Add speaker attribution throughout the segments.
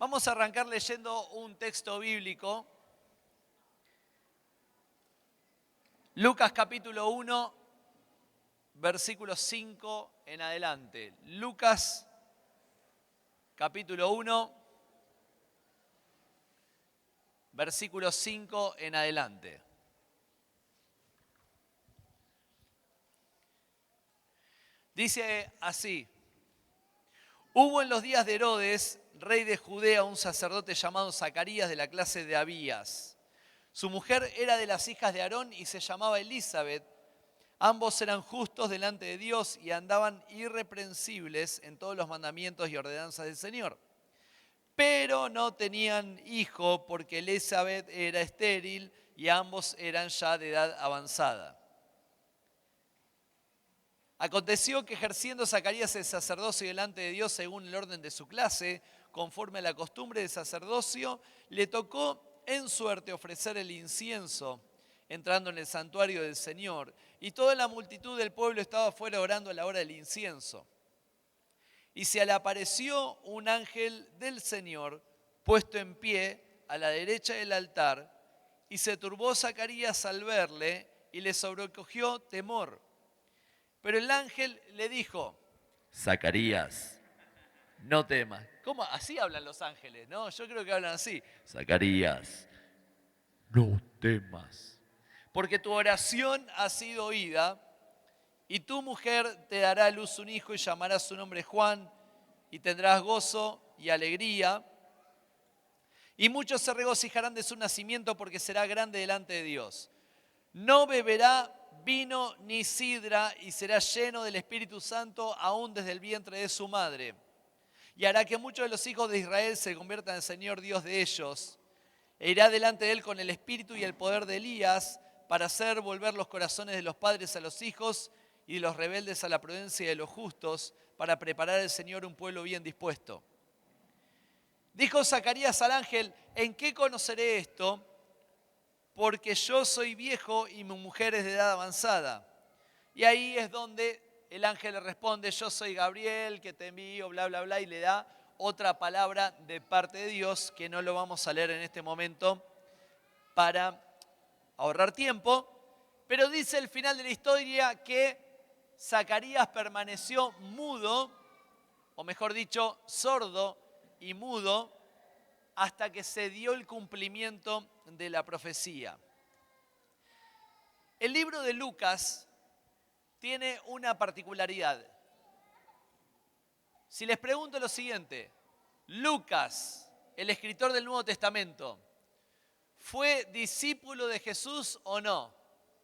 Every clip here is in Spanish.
Speaker 1: Vamos a arrancar leyendo un texto bíblico. Lucas capítulo 1, versículo 5 en adelante. Lucas capítulo 1, versículo 5 en adelante. Dice así: Hubo en los días de Herodes, rey de Judea, un sacerdote llamado Zacarías de la clase de Abías. Su mujer era de las hijas de Aarón y se llamaba Elizabeth. Ambos eran justos delante de Dios y andaban irreprensibles en todos los mandamientos y ordenanzas del Señor. Pero no tenían hijo porque Elizabeth era estéril y ambos eran ya de edad avanzada. Aconteció que ejerciendo Zacarías el sacerdocio delante de Dios según el orden de su clase, conforme a la costumbre del sacerdocio, le tocó en suerte ofrecer el incienso, entrando en el santuario del Señor. Y toda la multitud del pueblo estaba afuera orando a la hora del incienso. Y se le apareció un ángel del Señor, puesto en pie a la derecha del altar, y se turbó Zacarías al verle, y le sobrecogió temor. Pero el ángel le dijo: Zacarías, no temas. ¿Cómo? Así hablan los ángeles, ¿no? Yo creo que hablan así. Zacarías, no temas, porque tu oración ha sido oída, y tu mujer te dará a luz un hijo y llamarás su nombre Juan, y tendrás gozo y alegría. Y muchos se regocijarán de su nacimiento porque será grande delante de Dios. No beberá vino ni sidra y será lleno del Espíritu Santo aún desde el vientre de su madre. Y hará que muchos de los hijos de Israel se conviertan en el Señor Dios de ellos. E irá delante de él con el espíritu y el poder de Elías para hacer volver los corazones de los padres a los hijos y de los rebeldes a la prudencia de los justos, para preparar al Señor un pueblo bien dispuesto. Dijo Zacarías al ángel: ¿en qué conoceré esto? Porque yo soy viejo y mi mujer es de edad avanzada. Y ahí es donde el ángel le responde: yo soy Gabriel, que te envío, bla, bla, bla, y le da otra palabra de parte de Dios, que no lo vamos a leer en este momento para ahorrar tiempo. Pero dice el final de la historia que Zacarías permaneció mudo, o mejor dicho, sordo y mudo, hasta que se dio el cumplimiento de la profecía. El libro de Lucas tiene una particularidad. Si les pregunto lo siguiente: Lucas, el escritor del Nuevo Testamento, ¿fue discípulo de Jesús o no?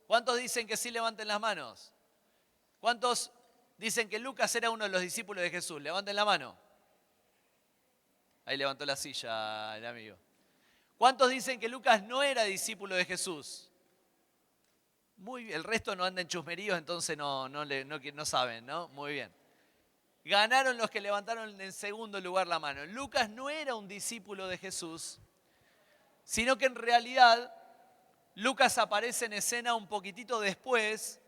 Speaker 1: ¿Cuántos dicen que sí? Levanten las manos. ¿Cuántos dicen que Lucas era uno de los discípulos de Jesús? Levanten la mano. Ahí levantó la silla el amigo. ¿Cuántos dicen que Lucas no era discípulo de Jesús? Muy bien, el resto no anda en chusmeríos, entonces no saben, ¿no? Muy bien. Ganaron los que levantaron en segundo lugar la mano. Lucas no era un discípulo de Jesús, sino que en realidad Lucas aparece en escena un poquitito después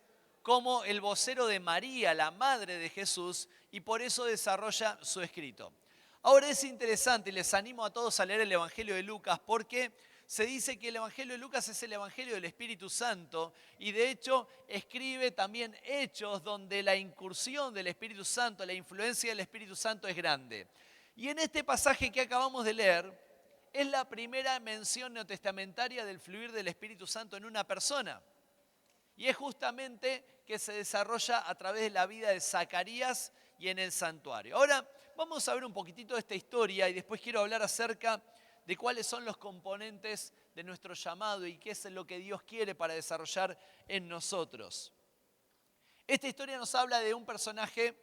Speaker 1: como el vocero de María, la madre de Jesús, y por eso desarrolla su escrito. Ahora es interesante y les animo a todos a leer el Evangelio de Lucas, porque se dice que el Evangelio de Lucas es el Evangelio del Espíritu Santo, y de hecho escribe también Hechos donde la incursión del Espíritu Santo, la influencia del Espíritu Santo es grande. Y en este pasaje que acabamos de leer es la primera mención neotestamentaria del fluir del Espíritu Santo en una persona. Y es justamente que se desarrolla a través de la vida de Zacarías y en el santuario. Ahora vamos a ver un poquitito de esta historia y después quiero hablar acerca de cuáles son los componentes de nuestro llamado y qué es lo que Dios quiere para desarrollar en nosotros. Esta historia nos habla de un personaje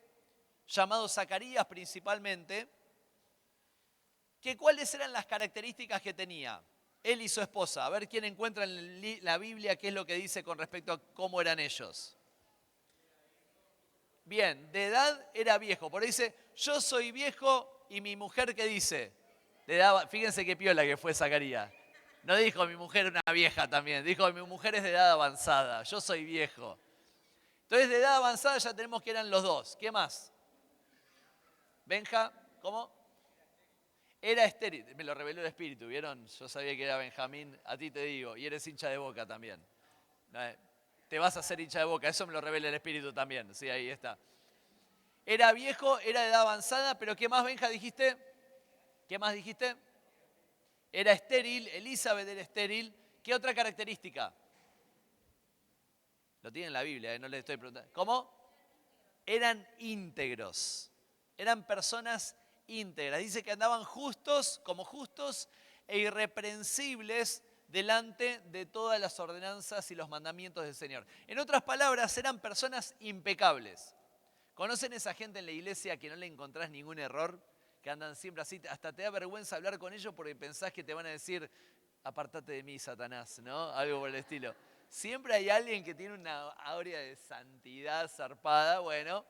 Speaker 1: llamado Zacarías principalmente, que cuáles eran las características que tenía él y su esposa. A ver quién encuentra en la Biblia qué es lo que dice con respecto a cómo eran ellos. Bien, de edad era viejo. Por ahí dice: yo soy viejo y mi mujer, ¿qué dice? De edad, fíjense qué piola que fue Zacarías. No dijo mi mujer una vieja también, dijo mi mujer es de edad avanzada, yo soy viejo. Entonces de edad avanzada ya tenemos que eran los dos. ¿Qué más? Benja, ¿cómo? Era estéril, me lo reveló el Espíritu, ¿vieron? Yo sabía que era Benjamín, a ti te digo, y eres hincha de Boca también. Te vas a hacer hincha de Boca, eso me lo revela el Espíritu también, sí, ahí está. Era viejo, era de edad avanzada, pero ¿qué más, Benja, dijiste? ¿Qué más dijiste? Era estéril, Elizabeth era estéril. ¿Qué otra característica? Lo tiene en la Biblia, no le estoy preguntando. ¿Cómo? Eran íntegros, eran personas íntegras. Dice que andaban justos, como justos e irreprensibles delante de todas las ordenanzas y los mandamientos del Señor. En otras palabras, eran personas impecables. ¿Conocen esa gente en la iglesia que no le encontrás ningún error? Que andan siempre así, hasta te da vergüenza hablar con ellos porque pensás que te van a decir, apartate de mí, Satanás, ¿no? Algo por el estilo. Siempre hay alguien que tiene una aurea de santidad zarpada, bueno,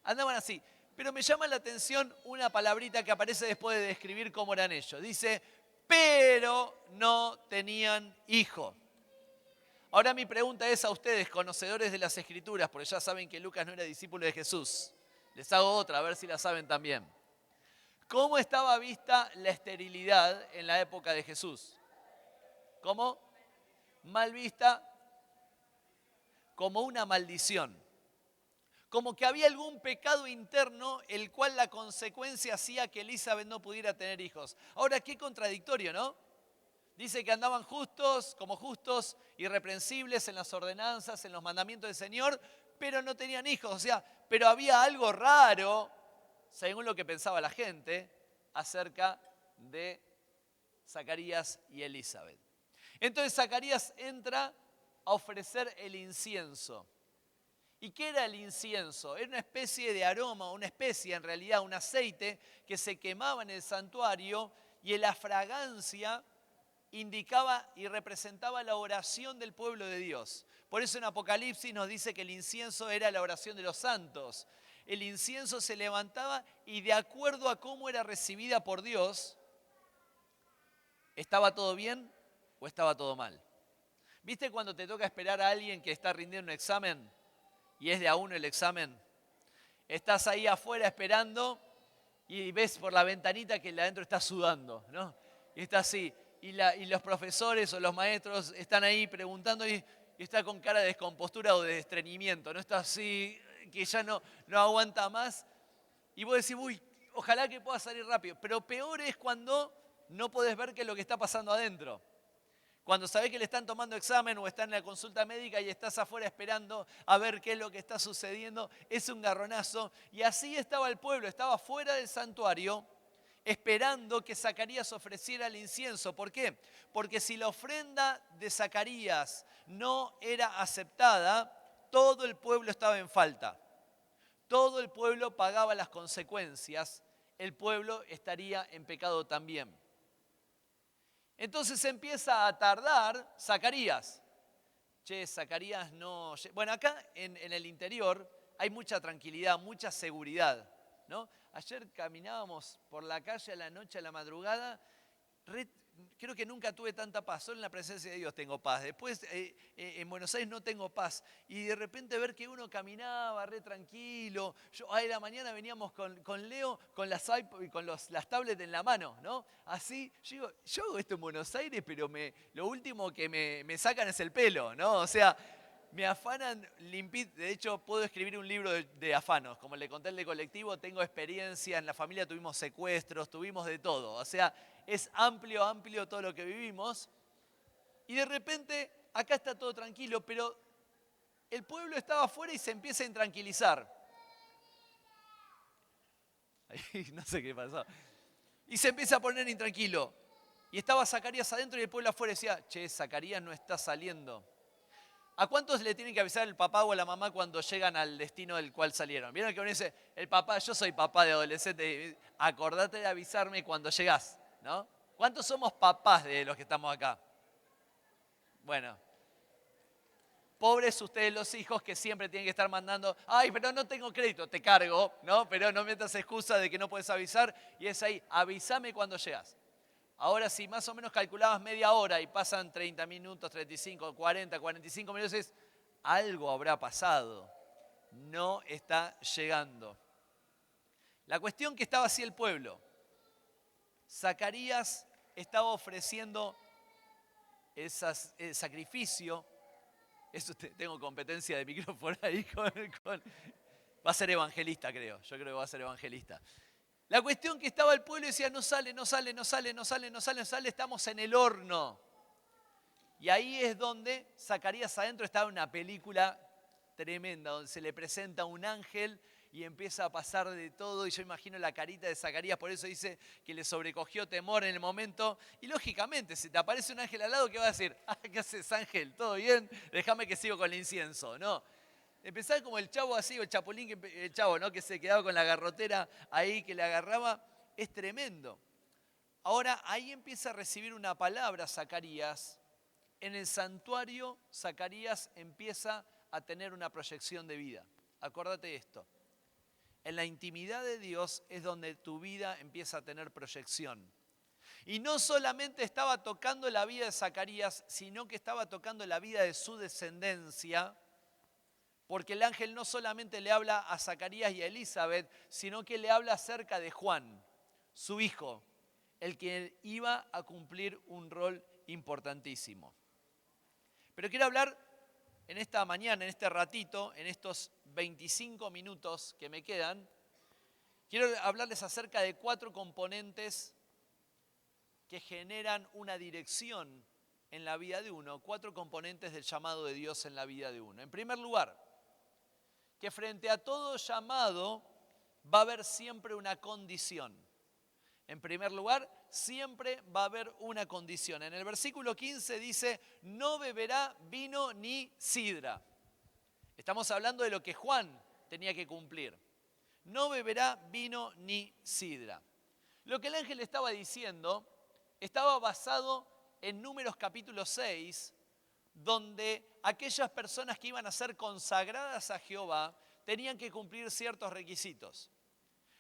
Speaker 1: andaban así. Pero me llama la atención una palabrita que aparece después de describir cómo eran ellos. Dice, pero no tenían hijo. Ahora mi pregunta es a ustedes, conocedores de las Escrituras, porque ya saben que Lucas no era discípulo de Jesús. Les hago otra, a ver si la saben también. ¿Cómo estaba vista la esterilidad en la época de Jesús? ¿Cómo? Mal vista, como una maldición. Como que había algún pecado interno, el cual la consecuencia hacía que Elizabeth no pudiera tener hijos. Ahora, qué contradictorio, ¿no? Dice que andaban justos, como justos, irreprensibles en las ordenanzas, en los mandamientos del Señor, pero no tenían hijos. O sea, pero había algo raro, según lo que pensaba la gente, acerca de Zacarías y Elizabeth. Entonces Zacarías entra a ofrecer el incienso. ¿Y qué era el incienso? Era una especie de aroma, una especie en realidad, un aceite que se quemaba en el santuario y la fragancia indicaba y representaba la oración del pueblo de Dios. Por eso en Apocalipsis nos dice que el incienso era la oración de los santos. El incienso se levantaba y de acuerdo a cómo era recibida por Dios, ¿estaba todo bien o estaba todo mal? ¿Viste cuando te toca esperar a alguien que está rindiendo un examen y es de a uno el examen? Estás ahí afuera esperando y ves por la ventanita que el de adentro está sudando, ¿no? Y está así. Y los profesores o los maestros están ahí preguntando y está con cara de descompostura o de estreñimiento, ¿no? Está así, que ya no aguanta más. Y vos decís, uy, ojalá que pueda salir rápido. Pero peor es cuando no podés ver qué es lo que está pasando adentro. Cuando sabés que le están tomando examen o está en la consulta médica y estás afuera esperando a ver qué es lo que está sucediendo, es un garronazo. Y así estaba el pueblo, estaba fuera del santuario esperando que Zacarías ofreciera el incienso. ¿Por qué? Porque si la ofrenda de Zacarías no era aceptada, todo el pueblo estaba en falta. Todo el pueblo pagaba las consecuencias. El pueblo estaría en pecado también. Entonces empieza a tardar Zacarías. Zacarías no... Bueno, acá en el interior hay mucha tranquilidad, mucha seguridad, ¿no? Ayer caminábamos por la calle a la noche, a la madrugada. Creo que nunca tuve tanta paz. Solo en la presencia de Dios tengo paz. Después en Buenos Aires no tengo paz. Y de repente ver que uno caminaba re tranquilo. Ahí la mañana veníamos con Leo con las iPod y con las tablets en la mano, ¿no? Así, yo hago esto en Buenos Aires, pero lo último que me sacan es el pelo, ¿no? O sea, me afanan limpit. De hecho, puedo escribir un libro de afanos. Como le conté el de colectivo, tengo experiencia. En la familia tuvimos secuestros, tuvimos de todo. O sea, es amplio, amplio todo lo que vivimos. Y de repente, acá está todo tranquilo, pero el pueblo estaba afuera y se empieza a intranquilizar. Ay, no sé qué pasó. Y se empieza a poner intranquilo. Y estaba Zacarías adentro y el pueblo afuera decía, Zacarías no está saliendo. ¿A cuántos le tienen que avisar el papá o la mamá cuando llegan al destino del cual salieron? ¿Vieron que uno dice, el papá, yo soy papá de adolescente, acordate de avisarme cuando llegás, ¿no? ¿Cuántos somos papás de los que estamos acá? Bueno, pobres ustedes los hijos que siempre tienen que estar mandando, ay, pero no tengo crédito, te cargo, ¿no? Pero no metas excusa de que no puedes avisar y es ahí, avísame cuando llegás. Ahora, si más o menos calculabas media hora y pasan 30 minutos, 35, 40, 45 minutos, algo habrá pasado. No está llegando. La cuestión que estaba así el pueblo. Zacarías estaba ofreciendo el sacrificio. Tengo competencia de micrófono ahí va a ser evangelista, creo. Yo creo que va a ser evangelista. La cuestión que estaba el pueblo y decía, no sale, estamos en el horno. Y ahí es donde Zacarías adentro estaba en una película tremenda, donde se le presenta un ángel y empieza a pasar de todo. Y yo imagino la carita de Zacarías, por eso dice que le sobrecogió temor en el momento. Y lógicamente, si te aparece un ángel al lado, ¿qué va a decir? ¿Qué haces, ángel? ¿Todo bien? Déjame que sigo con el incienso. No. Empezaba como el chavo así, o el chapulín, el chavo, ¿no? Que se quedaba con la garrotera ahí, que le agarraba. Es tremendo. Ahora, ahí empieza a recibir una palabra Zacarías. En el santuario, Zacarías empieza a tener una proyección de vida. Acuérdate de esto. En la intimidad de Dios es donde tu vida empieza a tener proyección. Y no solamente estaba tocando la vida de Zacarías, sino que estaba tocando la vida de su descendencia, porque el ángel no solamente le habla a Zacarías y a Elizabeth, sino que le habla acerca de Juan, su hijo, el que iba a cumplir un rol importantísimo. Pero quiero hablar en esta mañana, en este ratito, en estos 25 minutos que me quedan, quiero hablarles acerca de 4 componentes que generan una dirección en la vida de uno, 4 componentes del llamado de Dios en la vida de uno. En primer lugar, que frente a todo llamado va a haber siempre una condición. En primer lugar, siempre va a haber una condición. En el versículo 15 dice, no beberá vino ni sidra. Estamos hablando de lo que Juan tenía que cumplir. No beberá vino ni sidra. Lo que el ángel estaba diciendo estaba basado en Números capítulo 6, donde aquellas personas que iban a ser consagradas a Jehová tenían que cumplir ciertos requisitos.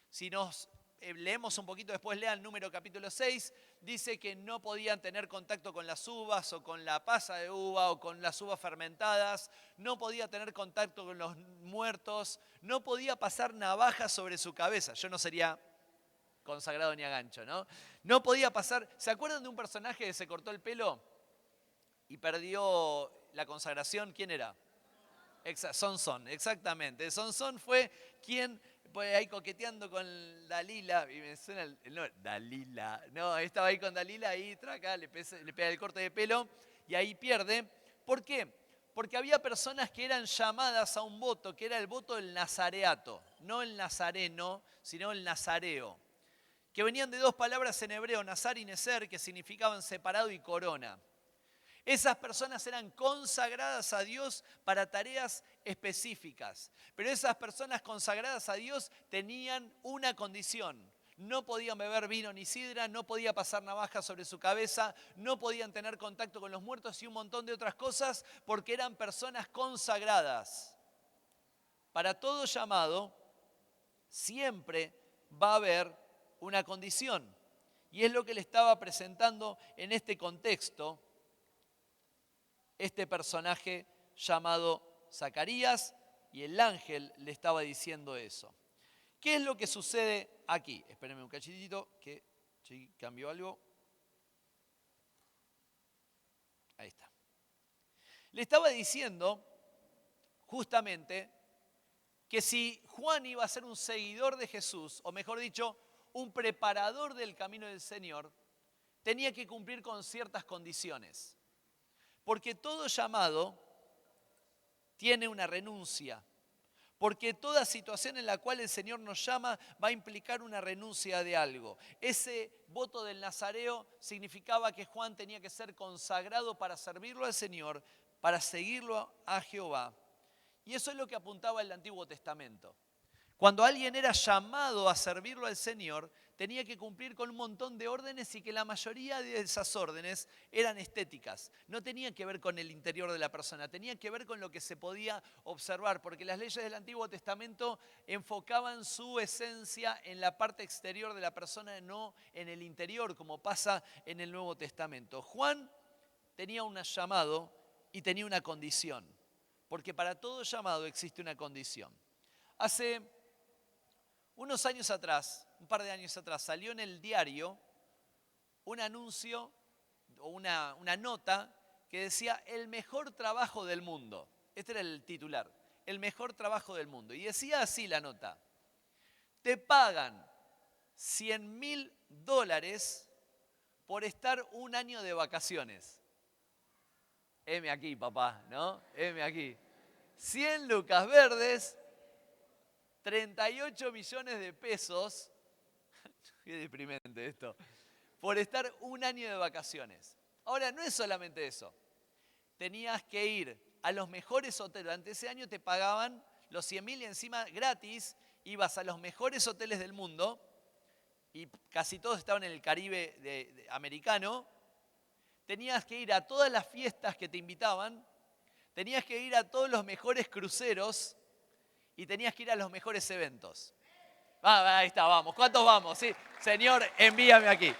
Speaker 1: Si nos leemos un poquito después, lean Número capítulo 6, dice que no podían tener contacto con las uvas o con la pasa de uva o con las uvas fermentadas, no podía tener contacto con los muertos, no podía pasar navaja sobre su cabeza. Yo no sería consagrado ni a gancho, ¿no? No podía pasar. ¿Se acuerdan de un personaje que se cortó el pelo y perdió la consagración? ¿Quién era? Sansón, exactamente. Sansón fue quien, pues, ahí coqueteando con Dalila, y me suena no, Dalila, no, estaba ahí con Dalila y traca, le pega el corte de pelo y ahí pierde. ¿Por qué? Porque había personas que eran llamadas a un voto, que era el voto del nazareato, no el nazareno, sino el nazareo, que venían de 2 palabras en hebreo, nazar y neser, que significaban separado y corona. Esas personas eran consagradas a Dios para tareas específicas. Pero esas personas consagradas a Dios tenían una condición. No podían beber vino ni sidra, no podía pasar navaja sobre su cabeza, no podían tener contacto con los muertos y un montón de otras cosas porque eran personas consagradas. Para todo llamado siempre va a haber una condición. Y es lo que le estaba presentando en este contexto este personaje llamado Zacarías, y el ángel le estaba diciendo eso. ¿Qué es lo que sucede aquí? Espérenme un cachitito que sí, cambió algo. Ahí está. Le estaba diciendo justamente que si Juan iba a ser un seguidor de Jesús, o mejor dicho, un preparador del camino del Señor, tenía que cumplir con ciertas condiciones. Porque todo llamado tiene una renuncia. Porque toda situación en la cual el Señor nos llama va a implicar una renuncia de algo. Ese voto del Nazareo significaba que Juan tenía que ser consagrado para servirlo al Señor, para seguirlo a Jehová. Y eso es lo que apuntaba el Antiguo Testamento. Cuando alguien era llamado a servirlo al Señor, tenía que cumplir con un montón de órdenes y que la mayoría de esas órdenes eran estéticas. No tenían que ver con el interior de la persona, tenían que ver con lo que se podía observar, porque las leyes del Antiguo Testamento enfocaban su esencia en la parte exterior de la persona, no en el interior, como pasa en el Nuevo Testamento. Juan tenía un llamado y tenía una condición, porque para todo llamado existe una condición. Hace unos años atrás, un par de años atrás, salió en el diario un anuncio o una nota que decía el mejor trabajo del mundo. Este era el titular, el mejor trabajo del mundo. Y decía así la nota: te pagan $100.000 por estar un año de vacaciones. Heme aquí, papá, ¿no? Heme aquí. 100 lucas verdes, 38 millones de pesos. Qué deprimente esto. Por estar un año de vacaciones. Ahora, no es solamente eso. Tenías que ir a los mejores hoteles. Durante ese año te pagaban los 100.000 y encima gratis ibas a los mejores hoteles del mundo, y casi todos estaban en el Caribe americano. Tenías que ir a todas las fiestas que te invitaban, tenías que ir a todos los mejores cruceros y tenías que ir a los mejores eventos. Ahí está, vamos. ¿Cuántos vamos? Sí, Señor, envíame aquí.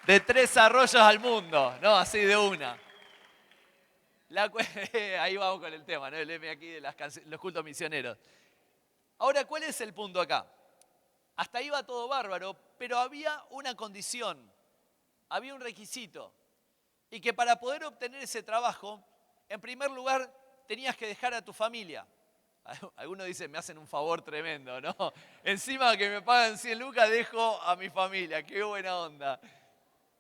Speaker 1: De 3 arroyos al mundo, ¿no? Así de una. Ahí vamos con el tema, ¿no? El M aquí de los cultos misioneros. Ahora, ¿cuál es el punto acá? Hasta ahí va todo bárbaro, pero había una condición, había un requisito. Y que para poder obtener ese trabajo, en primer lugar, tenías que dejar a tu familia. Algunos dicen, me hacen un favor tremendo, ¿no? Encima que me pagan 100 lucas, dejo a mi familia. Qué buena onda.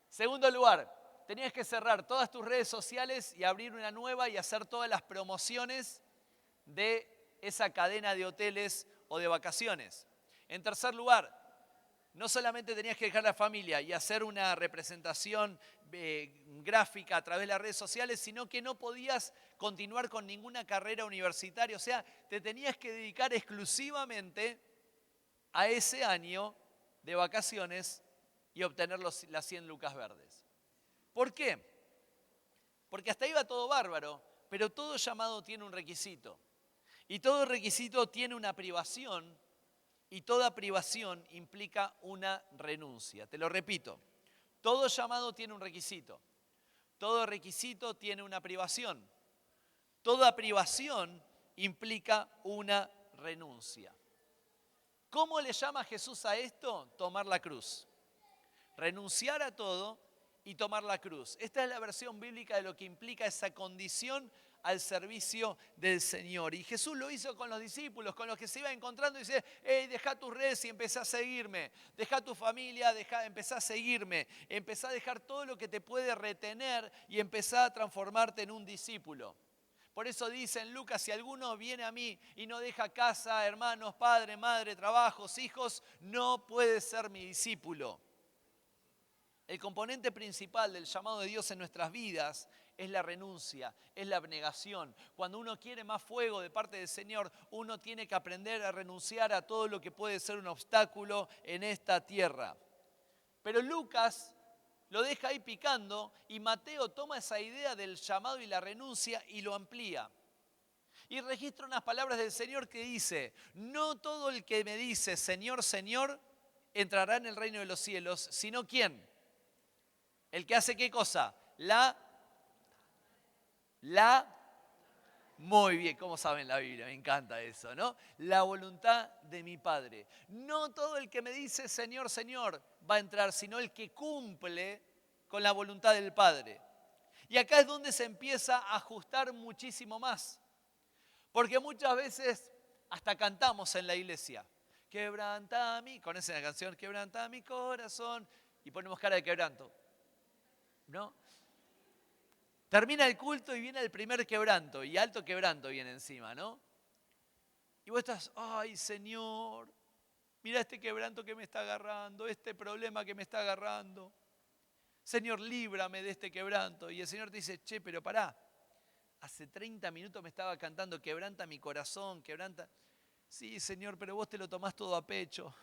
Speaker 1: Segundo lugar, tenías que cerrar todas tus redes sociales y abrir una nueva y hacer todas las promociones de esa cadena de hoteles o de vacaciones. En tercer lugar, no solamente tenías que dejar la familia y hacer una representación gráfica a través de las redes sociales, sino que no podías continuar con ninguna carrera universitaria. O sea, te tenías que dedicar exclusivamente a ese año de vacaciones y obtener las 100 lucas verdes. ¿Por qué? Porque hasta ahí va todo bárbaro, pero todo llamado tiene un requisito. Y todo requisito tiene una privación, y toda privación implica una renuncia. Te lo repito, todo llamado tiene un requisito. Todo requisito tiene una privación. Toda privación implica una renuncia. ¿Cómo le llama Jesús a esto? Tomar la cruz. Renunciar a todo y tomar la cruz. Esta es la versión bíblica de lo que implica esa condición al servicio del Señor. Y Jesús lo hizo con los discípulos, con los que se iba encontrando, y dice, hey, deja tus redes y empezá a seguirme. Deja tu familia, empezá a seguirme. Empezá a dejar todo lo que te puede retener y empezá a transformarte en un discípulo. Por eso dice en Lucas, si alguno viene a mí y no deja casa, hermanos, padre, madre, trabajos, hijos, no puede ser mi discípulo. El componente principal del llamado de Dios en nuestras vidas es la renuncia, es la abnegación. Cuando uno quiere más fuego de parte del Señor, uno tiene que aprender a renunciar a todo lo que puede ser un obstáculo en esta tierra. Pero Lucas lo deja ahí picando y Mateo toma esa idea del llamado y la renuncia y lo amplía. Y registra unas palabras del Señor que dice, no todo el que me dice Señor, Señor, entrará en el reino de los cielos, sino ¿quién? ¿El que hace qué cosa? Muy bien, ¿cómo saben la Biblia? Me encanta eso, ¿no? La voluntad de mi Padre. No todo el que me dice Señor, Señor va a entrar, sino el que cumple con la voluntad del Padre. Y acá es donde se empieza a ajustar muchísimo más. Porque muchas veces hasta cantamos en la iglesia. Quebranta mi, conocen la canción, quebranta mi corazón, y ponemos cara de quebranto. ¿No? Termina el culto y viene el primer quebranto, y alto quebranto viene encima, ¿no? Y vos estás, ay Señor, mira este quebranto que me está agarrando, este problema que me está agarrando. Señor, líbrame de este quebranto. Y el Señor te dice, che, pero pará, hace 30 minutos me estaba cantando, quebranta mi corazón, quebranta. Sí, Señor, pero vos te lo tomás todo a pecho.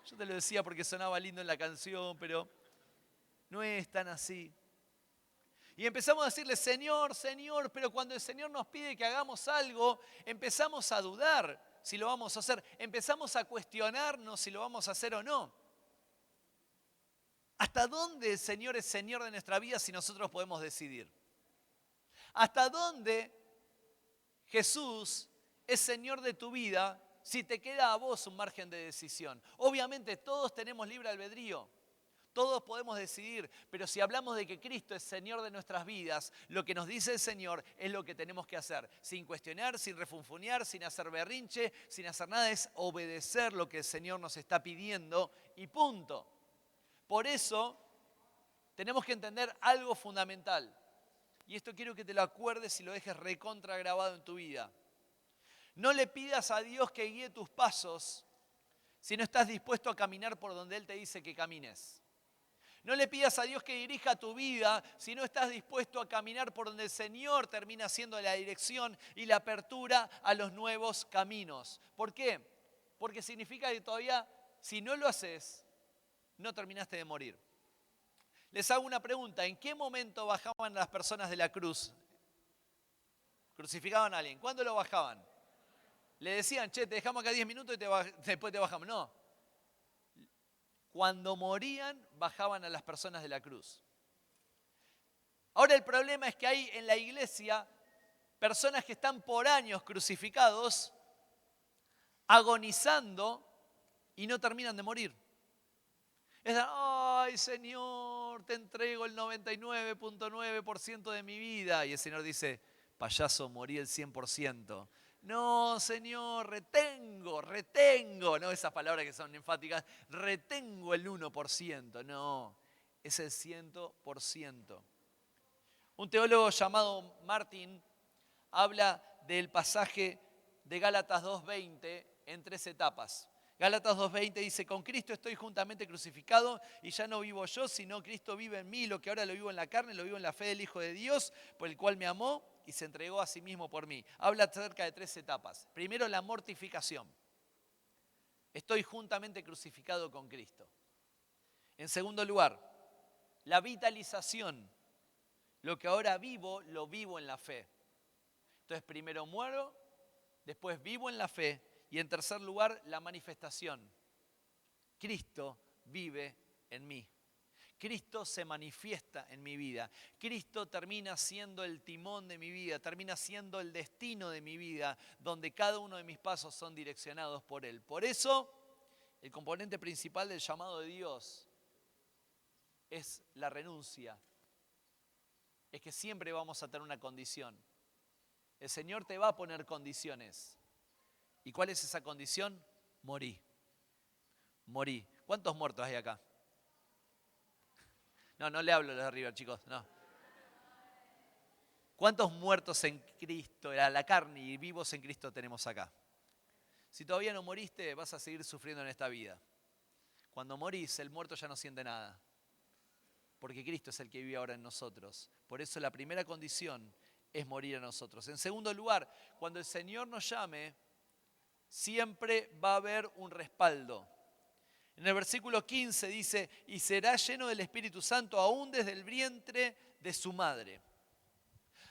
Speaker 1: Yo te lo decía porque sonaba lindo en la canción, pero no es tan así. Y empezamos a decirle, Señor, Señor, pero cuando el Señor nos pide que hagamos algo, empezamos a dudar si lo vamos a hacer. Empezamos a cuestionarnos si lo vamos a hacer o no. ¿Hasta dónde el Señor es Señor de nuestra vida si nosotros podemos decidir? ¿Hasta dónde Jesús es Señor de tu vida si te queda a vos un margen de decisión? Obviamente todos tenemos libre albedrío. Todos podemos decidir, pero si hablamos de que Cristo es Señor de nuestras vidas, lo que nos dice el Señor es lo que tenemos que hacer, sin cuestionar, sin refunfuñar, sin hacer berrinche, sin hacer nada, es obedecer lo que el Señor nos está pidiendo y punto. Por eso tenemos que entender algo fundamental, y esto quiero que te lo acuerdes y lo dejes recontra grabado en tu vida. No le pidas a Dios que guíe tus pasos si no estás dispuesto a caminar por donde Él te dice que camines. No le pidas a Dios que dirija tu vida si no estás dispuesto a caminar por donde el Señor termina siendo la dirección y la apertura a los nuevos caminos. ¿Por qué? Porque significa que todavía, si no lo haces, no terminaste de morir. Les hago una pregunta. ¿En qué momento bajaban las personas de la cruz? ¿Crucificaban a alguien? ¿Cuándo lo bajaban? Le decían, che, te dejamos acá 10 minutos y después te bajamos. No. Cuando morían, bajaban a las personas de la cruz. Ahora el problema es que hay en la iglesia personas que están por años crucificados, agonizando y no terminan de morir. Es, ay Señor, te entrego el 99.9% de mi vida. Y el Señor dice, payaso, morí el 100%. No, Señor, retengo. No esas palabras que son enfáticas. Retengo el 1%. No, es el 100%. Un teólogo llamado Martin habla del pasaje de Gálatas 2:20 en 3 etapas. Gálatas 2:20 dice, con Cristo estoy juntamente crucificado y ya no vivo yo, sino Cristo vive en mí. Lo que ahora lo vivo en la carne, lo vivo en la fe del Hijo de Dios, por el cual me amó y se entregó a sí mismo por mí. Habla acerca de 3 etapas. Primero, la mortificación. Estoy juntamente crucificado con Cristo. En segundo lugar, la vitalización. Lo que ahora vivo, lo vivo en la fe. Entonces, primero muero, después vivo en la fe. Y en tercer lugar, la manifestación. Cristo vive en mí. Cristo se manifiesta en mi vida. Cristo termina siendo el timón de mi vida, termina siendo el destino de mi vida, donde cada uno de mis pasos son direccionados por Él. Por eso, el componente principal del llamado de Dios es la renuncia. Es que siempre vamos a tener una condición. El Señor te va a poner condiciones. ¿Y cuál es esa condición? Morí. Morí. ¿Cuántos muertos hay acá? No le hablo a los de arriba, chicos, no. ¿Cuántos muertos en Cristo, a la carne y vivos en Cristo tenemos acá? Si todavía no moriste, vas a seguir sufriendo en esta vida. Cuando morís, el muerto ya no siente nada. Porque Cristo es el que vive ahora en nosotros. Por eso la primera condición es morir a nosotros. En segundo lugar, cuando el Señor nos llame, siempre va a haber un respaldo. En el versículo 15 dice, y será lleno del Espíritu Santo aún desde el vientre de su madre.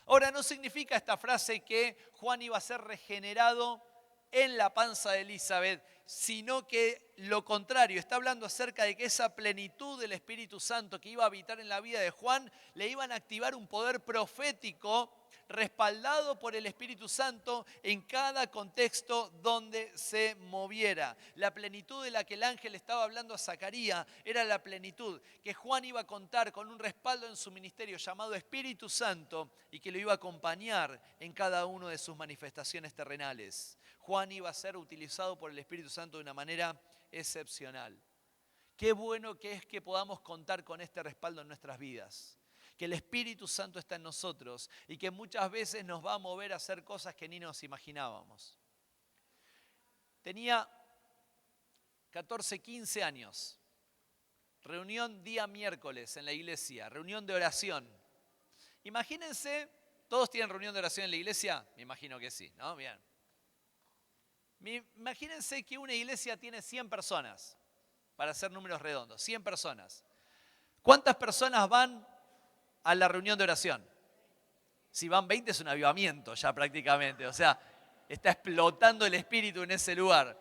Speaker 1: Ahora, no significa esta frase que Juan iba a ser regenerado en la panza de Elizabeth, sino que lo contrario, está hablando acerca de que esa plenitud del Espíritu Santo que iba a habitar en la vida de Juan, le iban a activar un poder profético respaldado por el Espíritu Santo en cada contexto donde se moviera. La plenitud de la que el ángel estaba hablando a Zacarías era la plenitud que Juan iba a contar con un respaldo en su ministerio llamado Espíritu Santo y que lo iba a acompañar en cada una de sus manifestaciones terrenales. Juan iba a ser utilizado por el Espíritu Santo de una manera excepcional. Qué bueno que es que podamos contar con este respaldo en nuestras vidas. Que el Espíritu Santo está en nosotros y que muchas veces nos va a mover a hacer cosas que ni nos imaginábamos. Tenía 14, 15 años. Reunión día miércoles en la iglesia, reunión de oración. Imagínense, ¿todos tienen reunión de oración en la iglesia? Me imagino que sí, ¿no? Bien. Imagínense que una iglesia tiene 100 personas, para hacer números redondos, 100 personas. ¿Cuántas personas van a la reunión de oración? Si van 20 es un avivamiento ya prácticamente, o sea, está explotando el espíritu en ese lugar.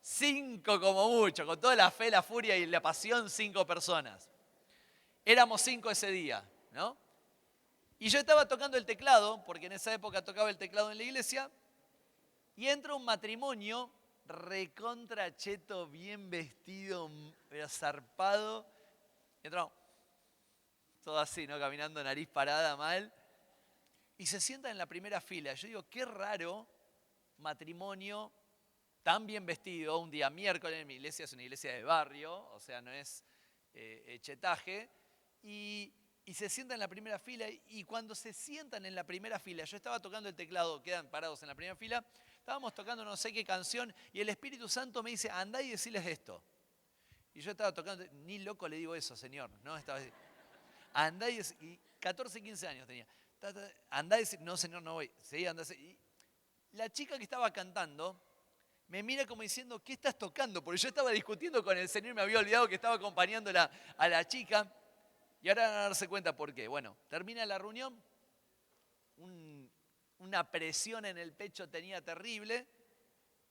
Speaker 1: 5 como mucho, con toda la fe, la furia y la pasión, 5 personas. Éramos 5 ese día, ¿no? Y yo estaba tocando el teclado, porque en esa época tocaba el teclado en la iglesia, y entra un matrimonio recontra cheto, bien vestido, pero zarpado. Y entramos, todo así, ¿no? Caminando, nariz parada, mal. Y se sienta en la primera fila. Yo digo, qué raro matrimonio tan bien vestido, un día miércoles, mi iglesia es una iglesia de barrio, o sea, no es chetaje, y se sientan en la primera fila, y cuando se sientan en la primera fila, yo estaba tocando el teclado, quedan parados en la primera fila, estábamos tocando no sé qué canción, y el Espíritu Santo me dice, andá y decirles esto. Y yo estaba tocando, ni loco le digo eso, Señor, ¿no? Estaba, andá y 14, 15 años tenía. Andá y decir, no, Señor, no voy. Sí, andá y la chica que estaba cantando me mira como diciendo, ¿qué estás tocando? Porque yo estaba discutiendo con el Señor y me había olvidado que estaba acompañando a la chica. Y ahora van a darse cuenta por qué. Bueno, termina la reunión, una presión en el pecho tenía terrible.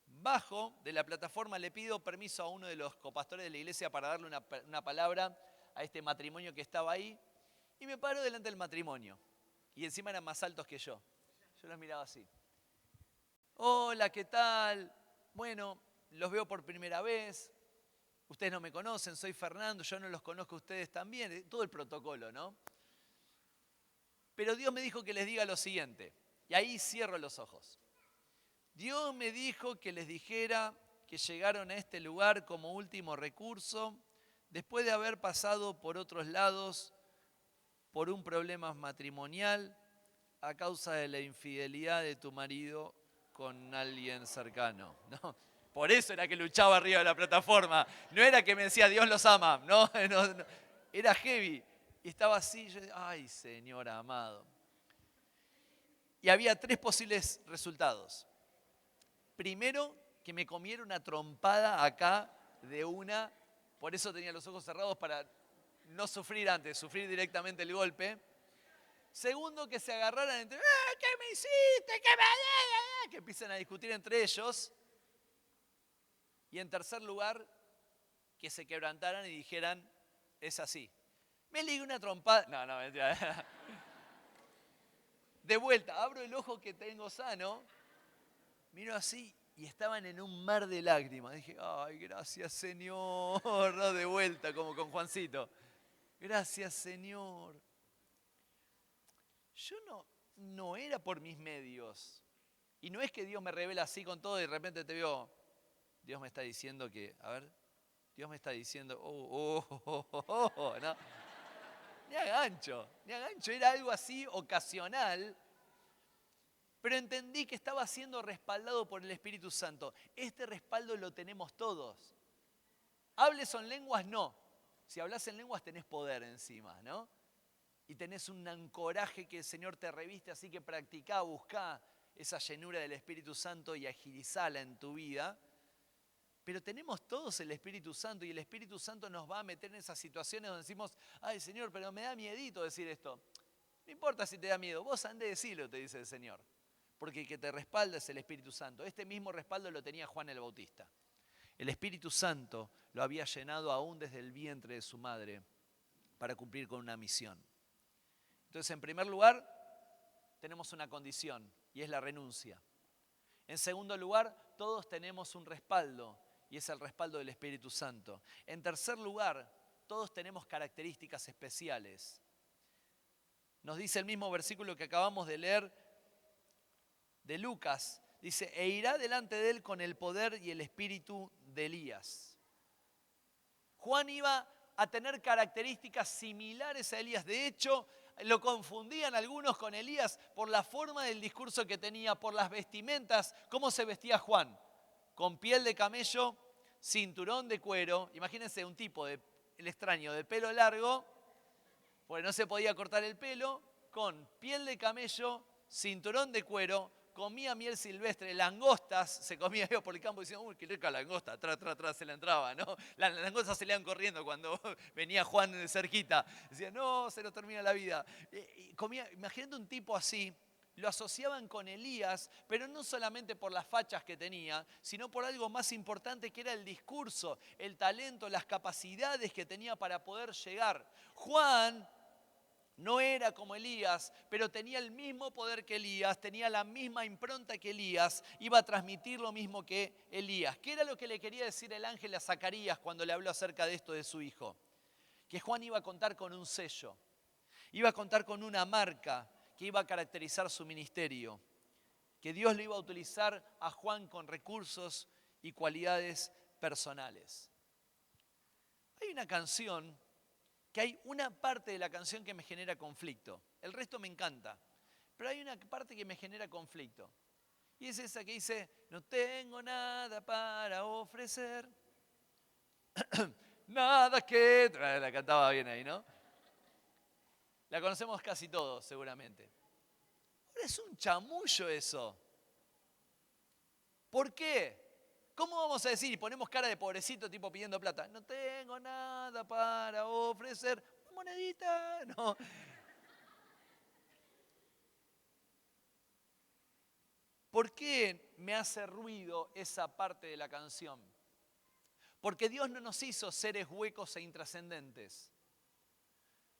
Speaker 1: Bajo de la plataforma, le pido permiso a uno de los copastores de la iglesia para darle una palabra a este matrimonio que estaba ahí. Y me paro delante del matrimonio. Y encima eran más altos que yo. Yo los miraba así. Hola, ¿qué tal? Bueno, los veo por primera vez. Ustedes no me conocen, soy Fernando, yo no los conozco a ustedes también. Todo el protocolo, ¿no? Pero Dios me dijo que les diga lo siguiente. Y ahí cierro los ojos. Dios me dijo que les dijera que llegaron a este lugar como último recurso, después de haber pasado por otros lados, por un problema matrimonial, a causa de la infidelidad de tu marido con alguien cercano, ¿no? Por eso era que luchaba arriba de la plataforma. No era que me decía Dios los ama, no, no. Era heavy. Y estaba así, yo, ay, Señor amado. Y había 3 posibles resultados. Primero, que me comiera una trompada acá de una, por eso tenía los ojos cerrados para no sufrir antes, sufrir directamente el golpe. Segundo, que se agarraran entre, ¿qué me hiciste? ¿Qué me...? Que empiezan a discutir entre ellos. Y en tercer lugar, que se quebrantaran y dijeran, es así. Me ligué una trompada. No, mentira. De vuelta, abro el ojo que tengo sano, miro así y estaban en un mar de lágrimas. Dije, ay, gracias Señor. No, de vuelta, como con Juancito. Gracias Señor. Yo no era por mis medios. Y no es que Dios me revela así con todo y de repente te veo, Dios me está diciendo que, a ver, Dios me está diciendo, no. Ni a gancho, era algo así ocasional, pero entendí que estaba siendo respaldado por el Espíritu Santo. Este respaldo lo tenemos todos. ¿Hables en lenguas? No. Si hablas en lenguas tenés poder encima, ¿no? Y tenés un ancoraje que el Señor te reviste, así que practicá, buscá esa llenura del Espíritu Santo y agilizala en tu vida. Pero tenemos todos el Espíritu Santo y el Espíritu Santo nos va a meter en esas situaciones donde decimos, ay Señor, pero me da miedito decir esto. No importa si te da miedo, vos andé a decirlo, te dice el Señor. Porque el que te respalda es el Espíritu Santo. Este mismo respaldo lo tenía Juan el Bautista. El Espíritu Santo lo había llenado aún desde el vientre de su madre para cumplir con una misión. Entonces, en primer lugar, tenemos una condición y es la renuncia. En segundo lugar, todos tenemos un respaldo y es el respaldo del Espíritu Santo. En tercer lugar, todos tenemos características especiales. Nos dice el mismo versículo que acabamos de leer de Lucas. Dice, e irá delante de él con el poder y el espíritu de Elías. Juan iba a tener características similares a Elías. De hecho, lo confundían algunos con Elías por la forma del discurso que tenía, por las vestimentas. ¿Cómo se vestía Juan? Con piel de camello, cinturón de cuero. Imagínense un tipo, el extraño, de pelo largo, porque no se podía cortar el pelo, con piel de camello, cinturón de cuero, comía miel silvestre, langostas, se comía yo por el campo y decían, uy, qué rica langosta, atrás se la entraba, ¿no? Las langostas se le iban corriendo cuando venía Juan de cerquita. Decían, no, se nos termina la vida. Imagínate un tipo así, lo asociaban con Elías, pero no solamente por las fachas que tenía, sino por algo más importante que era el discurso, el talento, las capacidades que tenía para poder llegar. Juan No era como Elías, pero tenía el mismo poder que Elías, tenía la misma impronta que Elías, iba a transmitir lo mismo que Elías. ¿Qué era lo que le quería decir el ángel a Zacarías cuando le habló acerca de esto de su hijo? Que Juan iba a contar con un sello, iba a contar con una marca que iba a caracterizar su ministerio, que Dios le iba a utilizar a Juan con recursos y cualidades personales. Hay una canción que hay una parte de la canción que me genera conflicto. El resto me encanta, pero hay una parte que me genera conflicto. Y es esa que dice, no tengo nada para ofrecer, nada que... La cantaba bien ahí, ¿no? La conocemos casi todos, seguramente. Ahora es un chamullo eso. ¿Por qué? ¿Cómo vamos a decir y ponemos cara de pobrecito tipo pidiendo plata? No tengo nada para ofrecer. Una monedita, no. ¿Por qué me hace ruido esa parte de la canción? Porque Dios no nos hizo seres huecos e intrascendentes.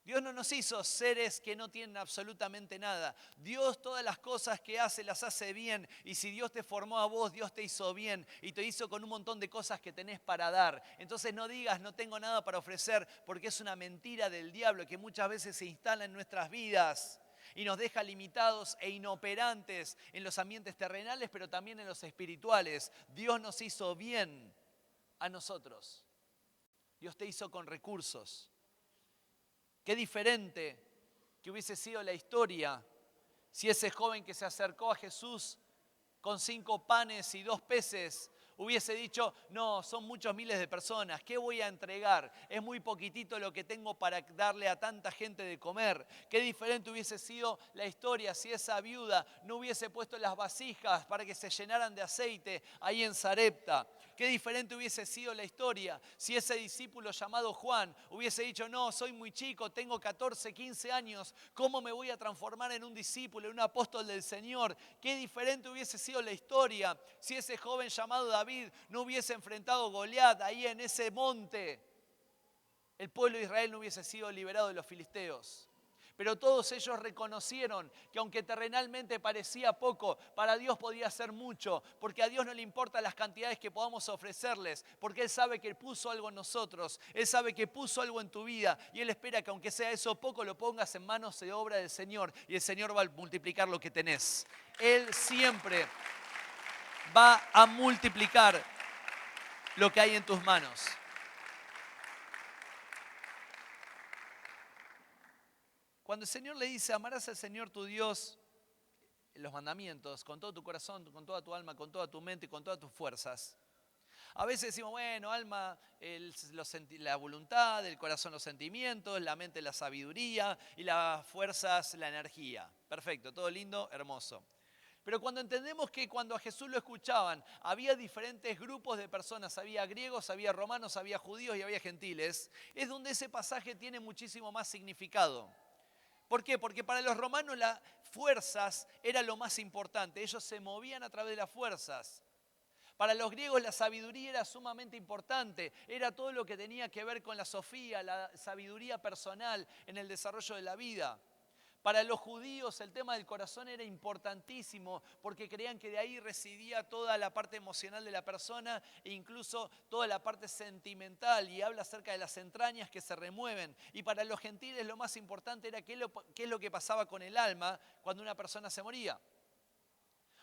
Speaker 1: Dios no nos hizo seres que no tienen absolutamente nada. Dios todas las cosas que hace las hace bien. Y si Dios te formó a vos, Dios te hizo bien. Y te hizo con un montón de cosas que tenés para dar. Entonces no digas no tengo nada para ofrecer, porque es una mentira del diablo que muchas veces se instala en nuestras vidas. Y nos deja limitados e inoperantes en los ambientes terrenales, pero también en los espirituales. Dios nos hizo bien a nosotros. Dios te hizo con recursos. Qué diferente que hubiese sido la historia si ese joven que se acercó a Jesús con 5 panes y 2 peces hubiese dicho, no, son muchos miles de personas, ¿qué voy a entregar? Es muy poquitito lo que tengo para darle a tanta gente de comer. Qué diferente hubiese sido la historia si esa viuda no hubiese puesto las vasijas para que se llenaran de aceite ahí en Sarepta. Qué diferente hubiese sido la historia si ese discípulo llamado Juan hubiese dicho, no, soy muy chico, tengo 14, 15 años, ¿cómo me voy a transformar en un discípulo, en un apóstol del Señor? Qué diferente hubiese sido la historia si ese joven llamado David no hubiese enfrentado a Goliat ahí en ese monte. El pueblo de Israel no hubiese sido liberado de los filisteos. Pero todos ellos reconocieron que aunque terrenalmente parecía poco, para Dios podía ser mucho, porque a Dios no le importan las cantidades que podamos ofrecerles, porque Él sabe que puso algo en nosotros, Él sabe que puso algo en tu vida y Él espera que aunque sea eso poco, lo pongas en manos de obra del Señor y el Señor va a multiplicar lo que tenés. Él siempre va a multiplicar lo que hay en tus manos. Cuando el Señor le dice, amarás al Señor tu Dios, los mandamientos, con todo tu corazón, con toda tu alma, con toda tu mente y con todas tus fuerzas. A veces decimos, bueno, alma, la voluntad, el corazón los sentimientos, la mente la sabiduría y las fuerzas la energía. Perfecto, todo lindo, hermoso. Pero cuando entendemos que cuando a Jesús lo escuchaban, había diferentes grupos de personas, había griegos, había romanos, había judíos y había gentiles, es donde ese pasaje tiene muchísimo más significado. ¿Por qué? Porque para los romanos las fuerzas era lo más importante. Ellos se movían a través de las fuerzas. Para los griegos la sabiduría era sumamente importante. Era todo lo que tenía que ver con la sofía, la sabiduría personal en el desarrollo de la vida. Para los judíos el tema del corazón era importantísimo porque creían que de ahí residía toda la parte emocional de la persona e incluso toda la parte sentimental y habla acerca de las entrañas que se remueven. Y para los gentiles lo más importante era qué es lo que pasaba con el alma cuando una persona se moría.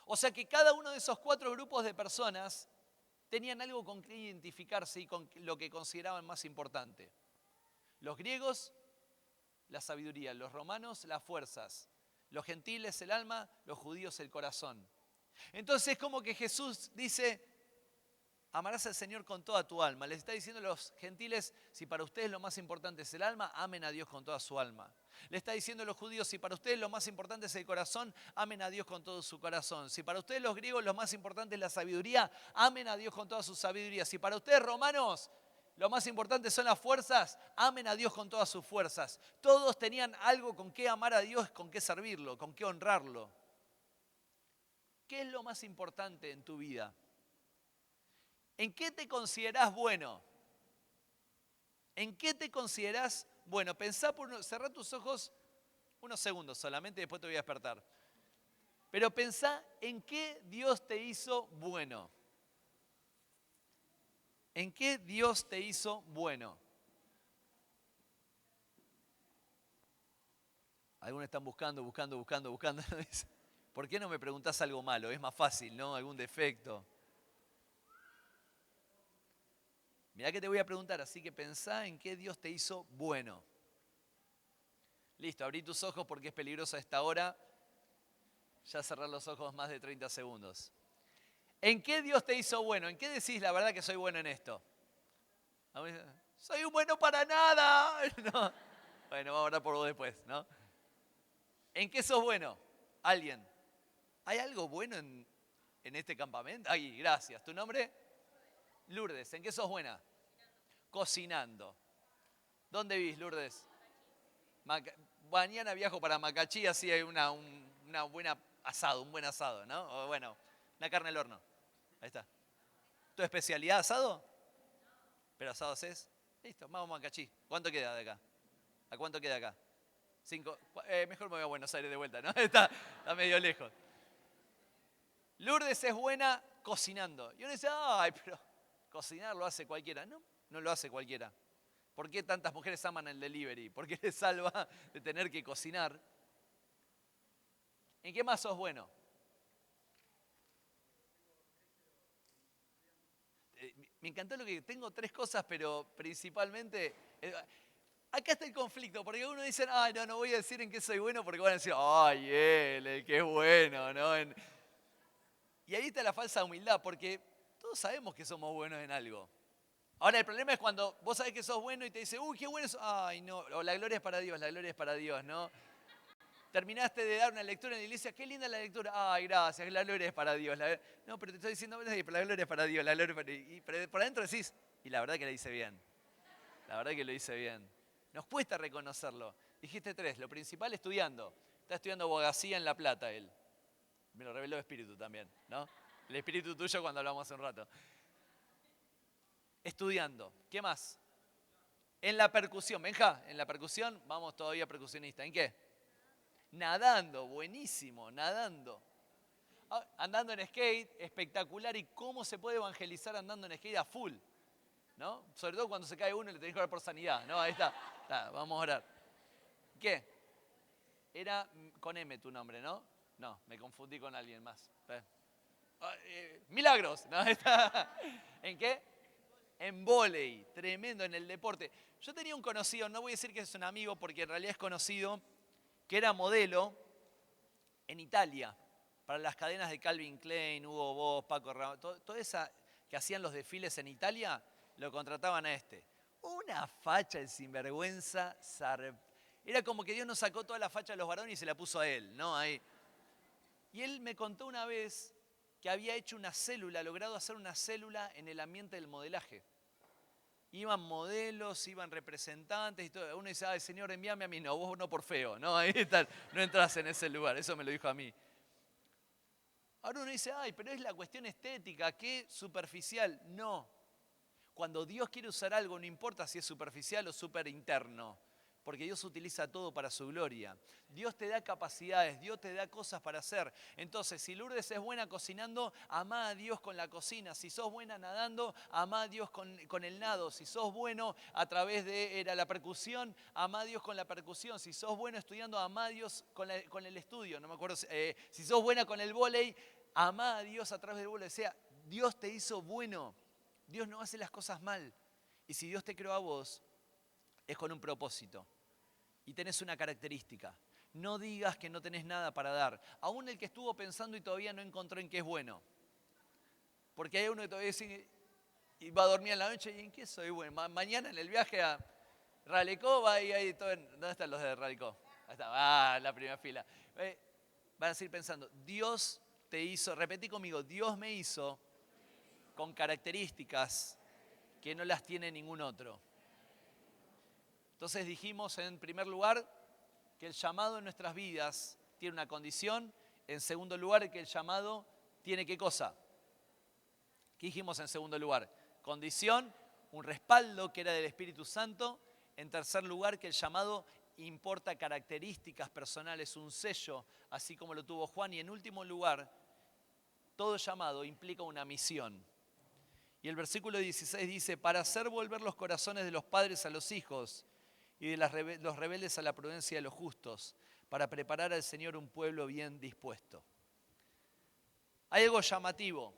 Speaker 1: O sea que cada uno de esos 4 grupos de personas tenían algo con que identificarse y con lo que consideraban más importante. Los griegos, la sabiduría, los romanos, las fuerzas, los gentiles, el alma, los judíos, el corazón. Entonces es como que Jesús dice, amarás al Señor con toda tu alma. Les está diciendo a los gentiles, si para ustedes lo más importante es el alma, amen a Dios con toda su alma. Le está diciendo a los judíos, si para ustedes lo más importante es el corazón, amen a Dios con todo su corazón. Si para ustedes los griegos lo más importante es la sabiduría, amen a Dios con toda su sabiduría. Si para ustedes romanos lo más importante son las fuerzas, amen a Dios con todas sus fuerzas. Todos tenían algo con qué amar a Dios, con qué servirlo, con qué honrarlo. ¿Qué es lo más importante en tu vida? ¿En qué te considerás bueno? ¿En qué te considerás bueno? Cerrá tus ojos Unos segundos solamente y después te voy a despertar. Pero pensá en qué Dios te hizo bueno. ¿En qué Dios te hizo bueno? Algunos están buscando. ¿Por qué no me preguntás algo malo? Es más fácil, ¿no? Algún defecto. Mirá que te voy a preguntar, así que pensá en qué Dios te hizo bueno. Listo, abrí tus ojos porque es peligroso a esta hora. Ya cerrar los ojos más de 30 segundos. ¿En qué Dios te hizo bueno? ¿En qué decís la verdad que soy bueno en esto? Soy un bueno para nada. No. Bueno, vamos a hablar por vos después, ¿no? ¿En qué sos bueno? ¿Alguien? ¿Hay algo bueno en este campamento? Ay, gracias. ¿Tu nombre? Lourdes. ¿En qué sos buena? Cocinando. ¿Dónde vivís, Lourdes? Mañana viajo para Macachí, así hay una buena asado, un buen asado, ¿no? O bueno, una carne al horno. Ahí está. ¿Tu especialidad asado? ¿Pero asado haces? Listo, vamos a Macachí. ¿Cuánto queda de acá? ¿A cuánto queda acá? 5. Mejor me voy a Buenos Aires de vuelta, ¿no? Está medio lejos. Lourdes es buena cocinando. Y uno dice, ay, pero cocinar lo hace cualquiera. No, no lo hace cualquiera. ¿Por qué tantas mujeres aman el delivery? ¿Por qué les salva de tener que cocinar? ¿En qué más sos bueno? Me encantó lo que tengo 3 cosas, pero principalmente... acá está el conflicto, porque uno dice, ay, no voy a decir en qué soy bueno, porque van a decir, ay, él, el que es bueno, ¿no? Y ahí está la falsa humildad, porque todos sabemos que somos buenos en algo. Ahora, el problema es cuando vos sabés que sos bueno y te dice, uy, qué bueno sos. Ay, no, o la gloria es para Dios, la gloria es para Dios, ¿no? Terminaste de dar una lectura en la iglesia, qué linda la lectura. Ay, gracias, la gloria es para Dios. No, pero te estoy diciendo, pero la gloria es para Dios, la gloria es para Dios. Pero por adentro decís, y la verdad que la hice bien. La verdad que lo hice bien. Nos cuesta reconocerlo. Dijiste 3, lo principal estudiando. Está estudiando abogacía en La Plata él. Me lo reveló el espíritu también, ¿no? El espíritu tuyo cuando hablamos hace un rato. Estudiando. ¿Qué más? En la percusión. Benja, en la percusión, vamos todavía percusionista. ¿En qué? Nadando, buenísimo, nadando. Andando en skate, espectacular. ¿Y cómo se puede evangelizar andando en skate a full? ¿No? Sobre todo cuando se cae uno y le tenés que orar por sanidad. ¿No? Ahí está. Vamos a orar. ¿Qué? Era con M tu nombre, ¿no? No, me confundí con alguien más. Milagros. ¿No? ¿En qué? En vóley. Tremendo en el deporte. Yo tenía un conocido, no voy a decir que es un amigo porque en realidad es conocido, que era modelo en Italia para las cadenas de Calvin Klein, Hugo Boss, Paco Rabanne, toda esa que hacían los desfiles en Italia, lo contrataban a este. Una facha de sinvergüenza, era como que Dios nos sacó toda la facha de los varones y se la puso a él, ¿no? Ahí. Y él me contó una vez que había hecho una célula, logrado hacer una célula en el ambiente del modelaje. Iban modelos, iban representantes y todo. Uno dice, ay, Señor, envíame a mí. No, vos no por feo, ¿no? Ahí está, no entras en ese lugar. Eso me lo dijo a mí. Ahora uno dice, ay, pero es la cuestión estética, qué superficial. No. Cuando Dios quiere usar algo, no importa si es superficial o súper interno, porque Dios utiliza todo para su gloria. Dios te da capacidades, Dios te da cosas para hacer. Entonces, si Lourdes es buena cocinando, amá a Dios con la cocina. Si sos buena nadando, amá a Dios con el nado. Si sos bueno a través de la percusión, amá a Dios con la percusión. Si sos bueno estudiando, amá a Dios con el estudio. No me acuerdo, si sos buena con el vóley, amá a Dios a través del vóley. O sea, Dios te hizo bueno. Dios no hace las cosas mal. Y si Dios te creó a vos, es con un propósito. Y tenés una característica. No digas que no tenés nada para dar. Aún el que estuvo pensando y todavía no encontró en qué es bueno. Porque hay uno que todavía dice, y va a dormir en la noche, ¿y en qué soy bueno? Mañana en el viaje a Ralecó, va ahí todo. ¿Dónde están los de Ralecó? Ahí está, la primera fila. Van a seguir pensando, Dios te hizo, repetí conmigo, Dios me hizo con características que no las tiene ningún otro. Entonces dijimos en primer lugar que el llamado en nuestras vidas tiene una condición. En segundo lugar, que el llamado tiene ¿qué cosa? ¿Qué dijimos en segundo lugar? Condición, un respaldo que era del Espíritu Santo. En tercer lugar, que el llamado importa características personales, un sello, así como lo tuvo Juan. Y en último lugar, todo llamado implica una misión. Y el versículo 16 dice, para hacer volver los corazones de los padres a los hijos y de los rebeldes a la prudencia de los justos, para preparar al Señor un pueblo bien dispuesto. Hay algo llamativo,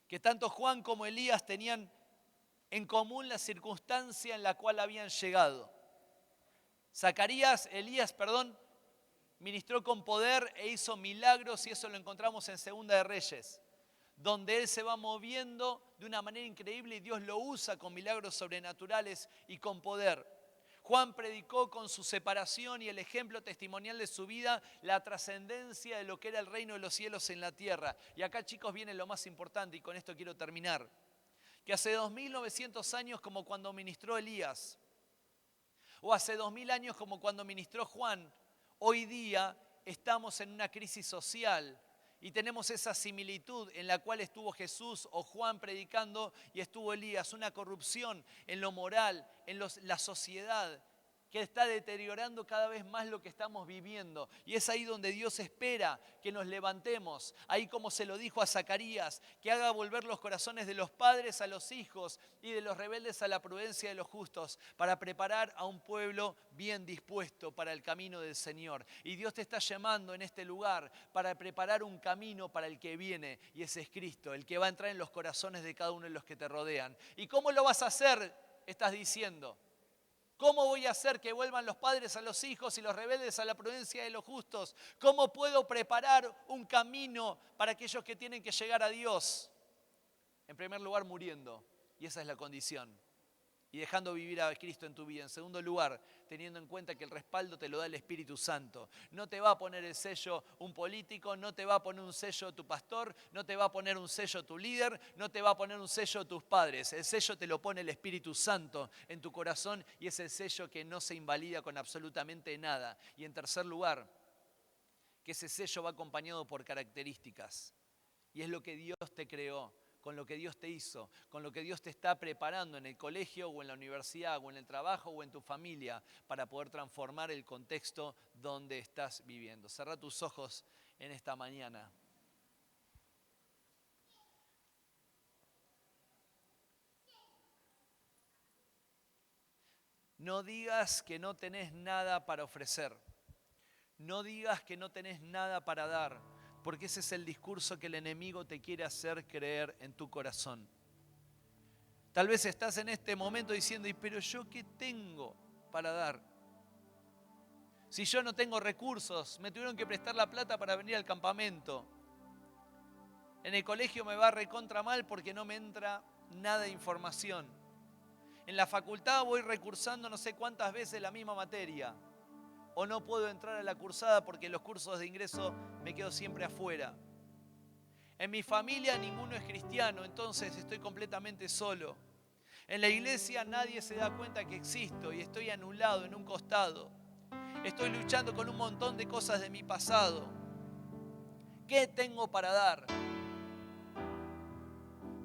Speaker 1: que tanto Juan como Elías tenían en común la circunstancia en la cual habían llegado. Elías, ministró con poder e hizo milagros, y eso lo encontramos en Segunda de Reyes, donde él se va moviendo de una manera increíble y Dios lo usa con milagros sobrenaturales y con poder. Juan predicó con su separación y el ejemplo testimonial de su vida la trascendencia de lo que era el reino de los cielos en la tierra. Y acá, chicos, viene lo más importante, y con esto quiero terminar. Que hace 2900 años, como cuando ministró Elías, o hace 2000 años como cuando ministró Juan, hoy día estamos en una crisis social y tenemos esa similitud en la cual estuvo Jesús o Juan predicando y estuvo Elías, una corrupción en lo moral, en la sociedad, que está deteriorando cada vez más lo que estamos viviendo. Y es ahí donde Dios espera que nos levantemos, ahí como se lo dijo a Zacarías, que haga volver los corazones de los padres a los hijos y de los rebeldes a la prudencia de los justos, para preparar a un pueblo bien dispuesto para el camino del Señor. Y Dios te está llamando en este lugar para preparar un camino para el que viene, y ese es Cristo, el que va a entrar en los corazones de cada uno de los que te rodean. ¿Y cómo lo vas a hacer? Estás diciendo. ¿Cómo voy a hacer que vuelvan los padres a los hijos y los rebeldes a la prudencia de los justos? ¿Cómo puedo preparar un camino para aquellos que tienen que llegar a Dios? En primer lugar, muriendo, y esa es la condición, y dejando vivir a Cristo en tu vida. En segundo lugar, teniendo en cuenta que el respaldo te lo da el Espíritu Santo. No te va a poner el sello un político, no te va a poner un sello tu pastor, no te va a poner un sello tu líder, no te va a poner un sello tus padres. El sello te lo pone el Espíritu Santo en tu corazón, y es el sello que no se invalida con absolutamente nada. Y en tercer lugar, que ese sello va acompañado por características. Y es lo que Dios te creó, con lo que Dios te hizo, con lo que Dios te está preparando en el colegio o en la universidad o en el trabajo o en tu familia, para poder transformar el contexto donde estás viviendo. Cerrá tus ojos en esta mañana. No digas que no tenés nada para ofrecer. No digas que no tenés nada para dar, porque ese es el discurso que el enemigo te quiere hacer creer en tu corazón. Tal vez estás en este momento diciendo, pero ¿yo qué tengo para dar? Si yo no tengo recursos, me tuvieron que prestar la plata para venir al campamento. En el colegio me va recontra mal porque no me entra nada de información. En la facultad voy recursando no sé cuántas veces la misma materia. O no puedo entrar a la cursada porque en los cursos de ingreso me quedo siempre afuera. En mi familia ninguno es cristiano, entonces estoy completamente solo. En la iglesia nadie se da cuenta que existo y estoy anulado en un costado. Estoy luchando con un montón de cosas de mi pasado. ¿Qué tengo para dar?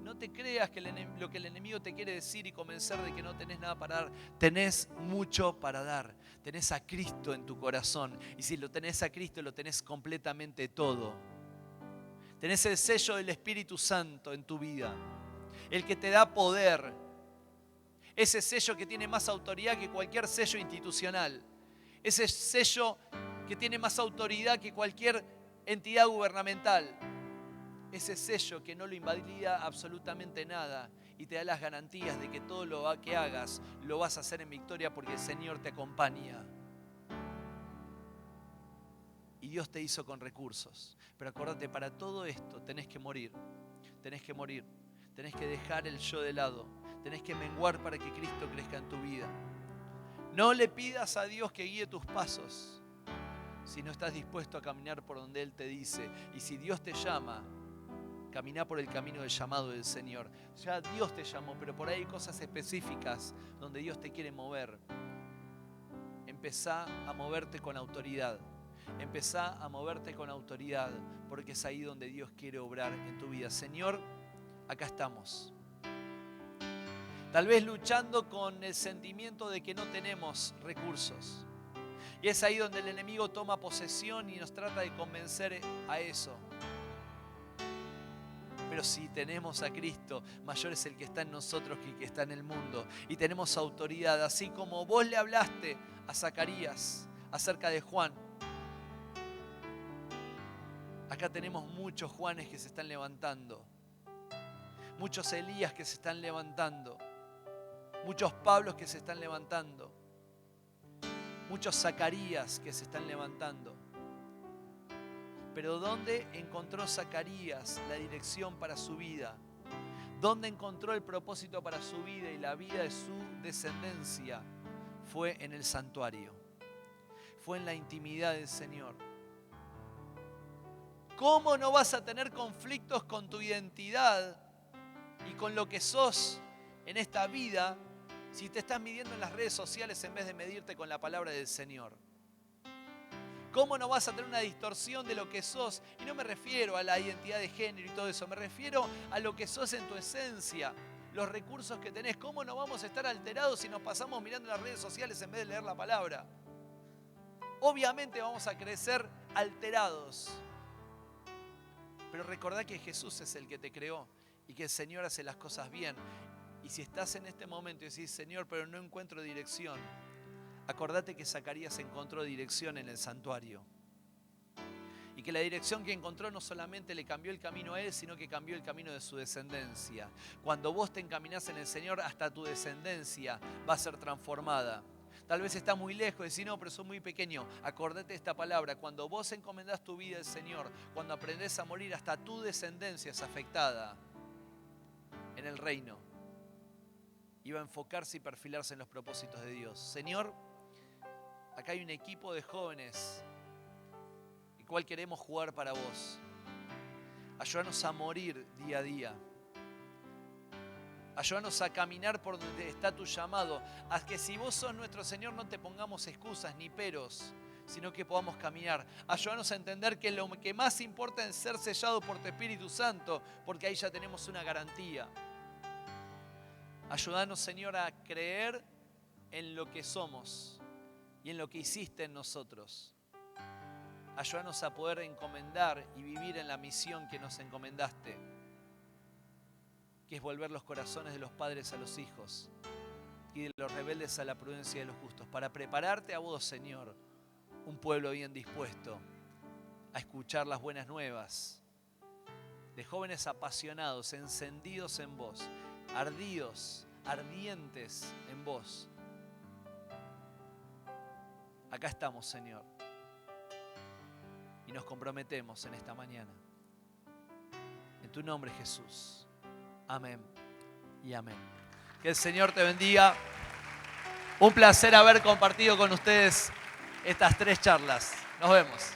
Speaker 1: No te creas que lo que el enemigo te quiere decir y convencer de que no tenés nada para dar. Tenés mucho para dar. Tenés a Cristo en tu corazón. Y si lo tenés a Cristo, lo tenés completamente todo. Tenés el sello del Espíritu Santo en tu vida. El que te da poder. Ese sello que tiene más autoridad que cualquier sello institucional. Ese sello que tiene más autoridad que cualquier entidad gubernamental. Ese sello que no lo invalida absolutamente nada y te da las garantías de que todo lo que hagas lo vas a hacer en victoria porque el Señor te acompaña. Y Dios te hizo con recursos. Pero acordate, para todo esto tenés que morir. Tenés que morir. Tenés que dejar el yo de lado. Tenés que menguar para que Cristo crezca en tu vida. No le pidas a Dios que guíe tus pasos si no estás dispuesto a caminar por donde Él te dice. Y si Dios te llama, caminá por el camino del llamado del Señor. Ya Dios te llamó, pero por ahí hay cosas específicas donde Dios te quiere mover. Empezá a moverte con autoridad. Empezá a moverte con autoridad, porque es ahí donde Dios quiere obrar en tu vida. Señor, acá estamos. Tal vez luchando con el sentimiento de que no tenemos recursos. Y es ahí donde el enemigo toma posesión y nos trata de convencer a eso. Pero si tenemos a Cristo, mayor es el que está en nosotros que el que está en el mundo. Y tenemos autoridad, así como vos le hablaste a Zacarías acerca de Juan. Acá tenemos muchos Juanes que se están levantando. Muchos Elías que se están levantando. Muchos Pablos que se están levantando. Muchos Zacarías que se están levantando. Pero ¿dónde encontró Zacarías la dirección para su vida? ¿Dónde encontró el propósito para su vida y la vida de su descendencia? Fue en el santuario. Fue en la intimidad del Señor. ¿Cómo no vas a tener conflictos con tu identidad y con lo que sos en esta vida si te estás midiendo en las redes sociales en vez de medirte con la palabra del Señor? ¿Cómo no vas a tener una distorsión de lo que sos? Y no me refiero a la identidad de género y todo eso, me refiero a lo que sos en tu esencia, los recursos que tenés. ¿Cómo no vamos a estar alterados si nos pasamos mirando las redes sociales en vez de leer la palabra? Obviamente vamos a crecer alterados. Pero recordá que Jesús es el que te creó y que el Señor hace las cosas bien. Y si estás en este momento y decís, Señor, pero no encuentro dirección, acordate que Zacarías encontró dirección en el santuario. Y que la dirección que encontró no solamente le cambió el camino a él, sino que cambió el camino de su descendencia. Cuando vos te encaminás en el Señor, hasta tu descendencia va a ser transformada. Tal vez está muy lejos, decís, no, pero soy muy pequeño. Acordate de esta palabra. Cuando vos encomendás tu vida al Señor, cuando aprendés a morir, hasta tu descendencia es afectada en el reino. Y va a enfocarse y perfilarse en los propósitos de Dios. Señor, acá hay un equipo de jóvenes el cual queremos jugar para vos. Ayúdanos a morir día a día. Ayúdanos a caminar por donde está tu llamado. A que si vos sos nuestro Señor no te pongamos excusas ni peros, sino que podamos caminar. Ayúdanos a entender que lo que más importa es ser sellado por tu Espíritu Santo, porque ahí ya tenemos una garantía. Ayúdanos, Señor, a creer en lo que somos y en lo que hiciste en nosotros. Ayúdanos a poder encomendar y vivir en la misión que nos encomendaste, que es volver los corazones de los padres a los hijos y de los rebeldes a la prudencia de los justos, para prepararte a vos, Señor, un pueblo bien dispuesto a escuchar las buenas nuevas, de jóvenes apasionados, encendidos en vos, ardidos, ardientes en vos. Acá estamos, Señor, y nos comprometemos en esta mañana. En tu nombre, Jesús. Amén y amén. Que el Señor te bendiga. Un placer haber compartido con ustedes estas 3 charlas. Nos vemos.